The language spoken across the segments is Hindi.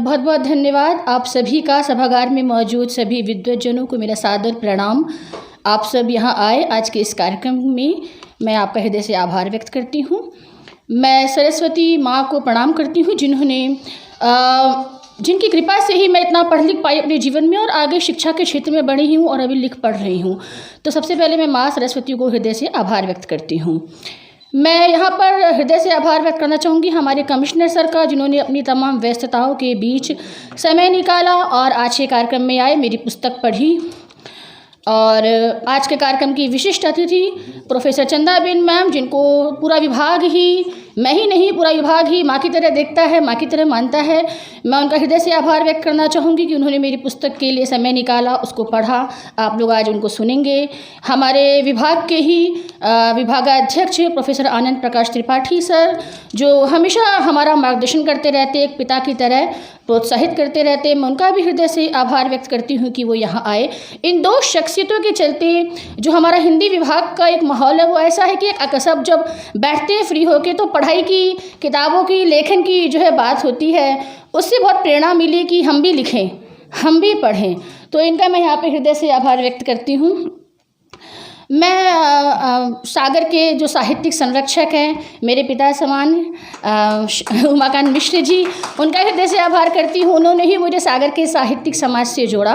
बहुत बहुत धन्यवाद आप सभी का। सभागार में मौजूद सभी विद्वज्जनों को मेरा सादर प्रणाम। आप सब यहाँ आए आज के इस कार्यक्रम में, मैं आपका हृदय से आभार व्यक्त करती हूँ। मैं सरस्वती माँ को प्रणाम करती हूँ जिनकी कृपा से ही मैं इतना पढ़ लिख पाई अपने जीवन में और आगे शिक्षा के क्षेत्र में बढ़ी हूँ और अभी लिख पढ़ रही हूँ। तो सबसे पहले मैं माँ सरस्वती को हृदय से आभार व्यक्त करती हूँ। मैं यहाँ पर हृदय से आभार व्यक्त करना चाहूँगी हमारे कमिश्नर सर का, जिन्होंने अपनी तमाम व्यस्तताओं के बीच समय निकाला और आज के कार्यक्रम में आए, मेरी पुस्तक पढ़ी। और आज के कार्यक्रम की विशिष्ट अतिथि प्रोफेसर चंदाबेन मैम, जिनको पूरा विभाग ही, मैं ही नहीं पूरा विभाग ही माँ की तरह देखता है, माँ की तरह मानता है। मैं उनका हृदय से आभार व्यक्त करना चाहूँगी कि उन्होंने मेरी पुस्तक के लिए समय निकाला, उसको पढ़ा। आप लोग आज उनको सुनेंगे। हमारे विभाग के ही विभागाध्यक्ष प्रोफेसर आनंद प्रकाश त्रिपाठी सर, जो हमेशा हमारा मार्गदर्शन करते रहते, एक पिता की तरह प्रोत्साहित करते रहते, मैं उनका भी हृदय से आभार व्यक्त करती हूँ कि वो यहाँ आए। इन दो शख्सियतों के चलते जो हमारा हिंदी विभाग का एक माहौल है वो ऐसा है कि सब जब बैठते हैं फ्री होके तो पढ़ाई की, किताबों की, लेखन की जो है बात होती है, उससे बहुत प्रेरणा मिली कि हम भी लिखें, हम भी पढ़ें। तो इनका मैं यहाँ पे हृदय से आभार व्यक्त करती हूँ। मैं सागर के जो साहित्यिक संरक्षक हैं, मेरे पिता समान उमाकांत मिश्र जी, उनका हृदय से आभार करती हूँ। उन्होंने ही मुझे सागर के साहित्यिक समाज से जोड़ा।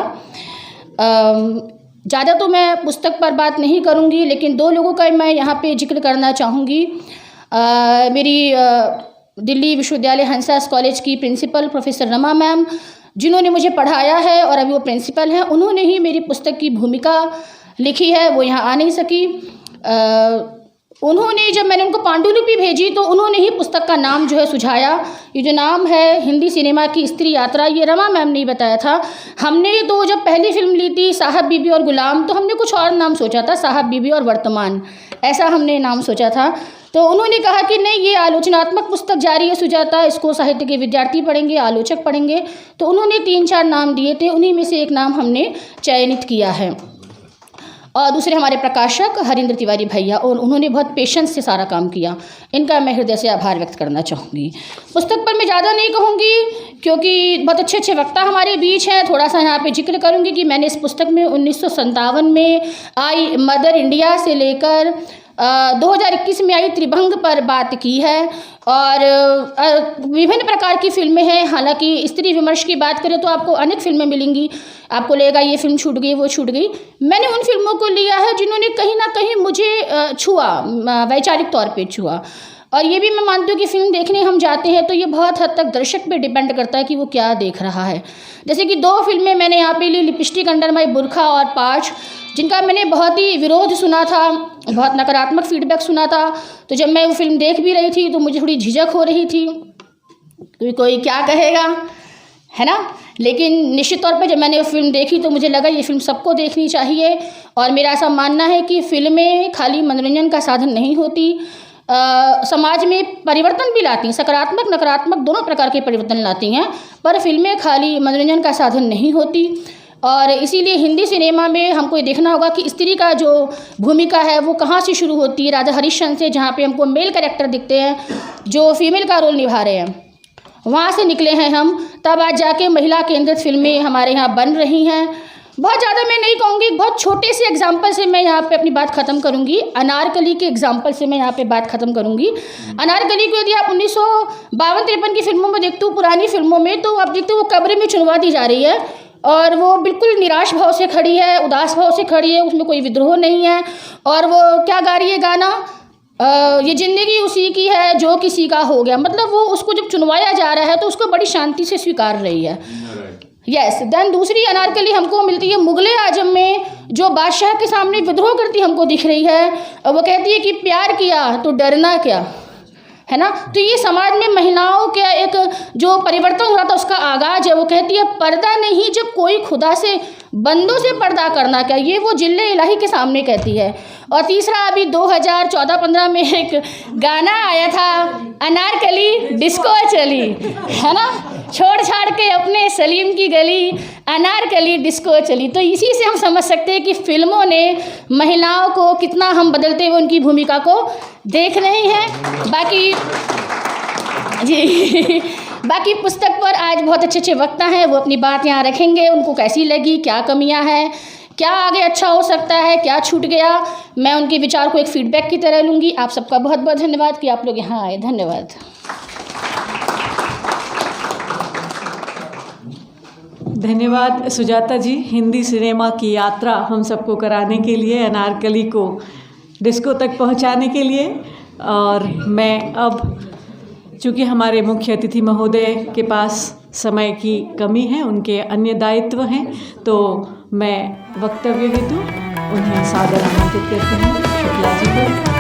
ज़्यादा तो मैं पुस्तक पर बात नहीं करूँगी, लेकिन दो लोगों का मैं यहाँ पे जिक्र करना चाहूँगी। मेरी दिल्ली विश्वविद्यालय हंसास कॉलेज की प्रिंसिपल प्रोफेसर रमा मैम, जिन्होंने मुझे पढ़ाया है और अभी वो प्रिंसिपल हैं, उन्होंने ही मेरी पुस्तक की भूमिका लिखी है। वो यहाँ आ नहीं सकी। उन्होंने, जब मैंने उनको पांडुलिपि भेजी तो उन्होंने ही पुस्तक का नाम जो है सुझाया। ये जो नाम है हिंदी सिनेमा की स्त्री यात्रा, ये रमा मैम ने बताया था। हमने तो जब पहली फिल्म ली थी साहब बीबी और गुलाम, तो हमने कुछ और नाम सोचा था, साहब बीबी और वर्तमान, ऐसा हमने नाम सोचा था। तो उन्होंने कहा कि नहीं, ये आलोचनात्मक पुस्तक जारी है सुजाता, इसको साहित्य के विद्यार्थी पढ़ेंगे, आलोचक पढ़ेंगे। तो उन्होंने 3-4 नाम दिए थे, उन्हीं में से एक नाम हमने चयनित किया है। और दूसरे हमारे प्रकाशक हरिंद्र तिवारी भैया, और उन्होंने बहुत पेशेंस से सारा काम किया। इनका मैं हृदय से आभार व्यक्त करना चाहूँगी। पुस्तक पर मैं ज़्यादा नहीं कहूँगी क्योंकि बहुत अच्छे अच्छे वक्ता हमारे बीच हैं। थोड़ा सा यहाँ पे जिक्र करूँगी कि मैंने इस पुस्तक में 1957 में आई मदर इंडिया से लेकर 2021 में आई त्रिभंग पर बात की है। और विभिन्न प्रकार की फिल्में हैं। हालांकि स्त्री विमर्श की बात करें तो आपको अनेक फिल्में मिलेंगी, आपको लगेगा ये फिल्म छूट गई, वो छूट गई। मैंने उन फिल्मों को लिया है जिन्होंने कहीं ना कहीं मुझे छुआ, वैचारिक तौर पे छुआ। और ये भी मैं मानती हूँ कि फिल्म देखने हम जाते हैं तो ये बहुत हद तक दर्शक पे डिपेंड करता है कि वो क्या देख रहा है। जैसे कि 2 फिल्में मैंने यहाँ पे ली, लिपस्टिक अंडर माई बुरखा और पार्च, जिनका मैंने बहुत ही विरोध सुना था, बहुत नकारात्मक फीडबैक सुना था। तो जब मैं वो फिल्म देख भी रही थी तो मुझे थोड़ी झिझक हो रही थी कि कोई क्या कहेगा, है ना। लेकिन निश्चित तौर पे जब मैंने वो फिल्म देखी तो मुझे लगा ये फिल्म सबको देखनी चाहिए। और मेरा ऐसा मानना है कि फिल्में खाली मनोरंजन का साधन नहीं होती, समाज में परिवर्तन भी लाती हैं, सकारात्मक नकारात्मक दोनों प्रकार के परिवर्तन लाती हैं। पर फिल्में खाली मनोरंजन का साधन नहीं होती। और इसीलिए हिंदी सिनेमा में हमको ये देखना होगा कि स्त्री का जो भूमिका है वो कहाँ से शुरू होती है। राजा हरिश्चंद्र से, जहाँ पे हमको मेल कैरेक्टर दिखते हैं जो फीमेल का रोल निभा रहे हैं, वहाँ से निकले हैं हम। तब आज जाके महिला केंद्रित फिल्में हमारे यहाँ बन रही हैं। बहुत ज़्यादा मैं नहीं कहूँगी, बहुत छोटे से एग्जाम्पल से मैं यहाँ पे अपनी बात ख़त्म करूँगी। अनारकली के एग्जाम्पल से मैं यहाँ पे बात ख़त्म करूँगी। अनारकली को यदि आप 1952-53 की फिल्मों में देखते हो, पुरानी फिल्मों में, तो आप देखते हो वो कब्र में चुनवा दी जा रही है और वो बिल्कुल निराश भाव से खड़ी है, उदास भाव से खड़ी है, उसमें कोई विद्रोह नहीं है। और वो क्या गा रही है गाना, ये ज़िंदगी उसी की है जो किसी का हो गया। मतलब वो उसको जब चुनवाया जा रहा है तो उसको बड़ी शांति से स्वीकार रही है। यस। देन दूसरी अनारकली हमको मिलती है मुगले आजम में, जो बादशाह के सामने विद्रोह करती हमको दिख रही है। और वो कहती है कि प्यार किया तो डरना क्या, है ना। तो ये समाज में महिलाओं का एक जो परिवर्तन हो रहा था उसका आगाज है। वो कहती है पर्दा नहीं जब कोई खुदा से, बंदों से पर्दा करना क्या, ये वो जिल्ले इलाही के सामने कहती है। और तीसरा अभी 2014-15 में एक गाना आया था, अनारकली डिस्को चली, है ना, छोड़ छाड़ के अपने सलीम की गली, अनारकली डिस्को चली। तो इसी से हम समझ सकते हैं कि फिल्मों ने महिलाओं को कितना हम बदलते हुए उनकी भूमिका को देख रहे हैं। बाकी जी बाकी पुस्तक पर आज बहुत अच्छे अच्छे वक्ता हैं, वो अपनी बात यहाँ रखेंगे, उनको कैसी लगी, क्या कमियाँ हैं, क्या आगे अच्छा हो सकता है, क्या छूट गया। मैं उनके विचार को एक फीडबैक की तरह लूँगी। आप सबका बहुत बहुत धन्यवाद कि आप लोग यहाँ आए। धन्यवाद। धन्यवाद सुजाता जी, हिंदी सिनेमा की यात्रा हम सबको कराने के लिए, अनारकली को डिस्को तक पहुंचाने के लिए। और मैं अब, चूँकि हमारे मुख्य अतिथि महोदय के पास समय की कमी है, उनके अन्य दायित्व हैं, तो मैं वक्तव्य हेतु उन्हें सादर आमंत्रित करती हूँ। शुक्ला जी को।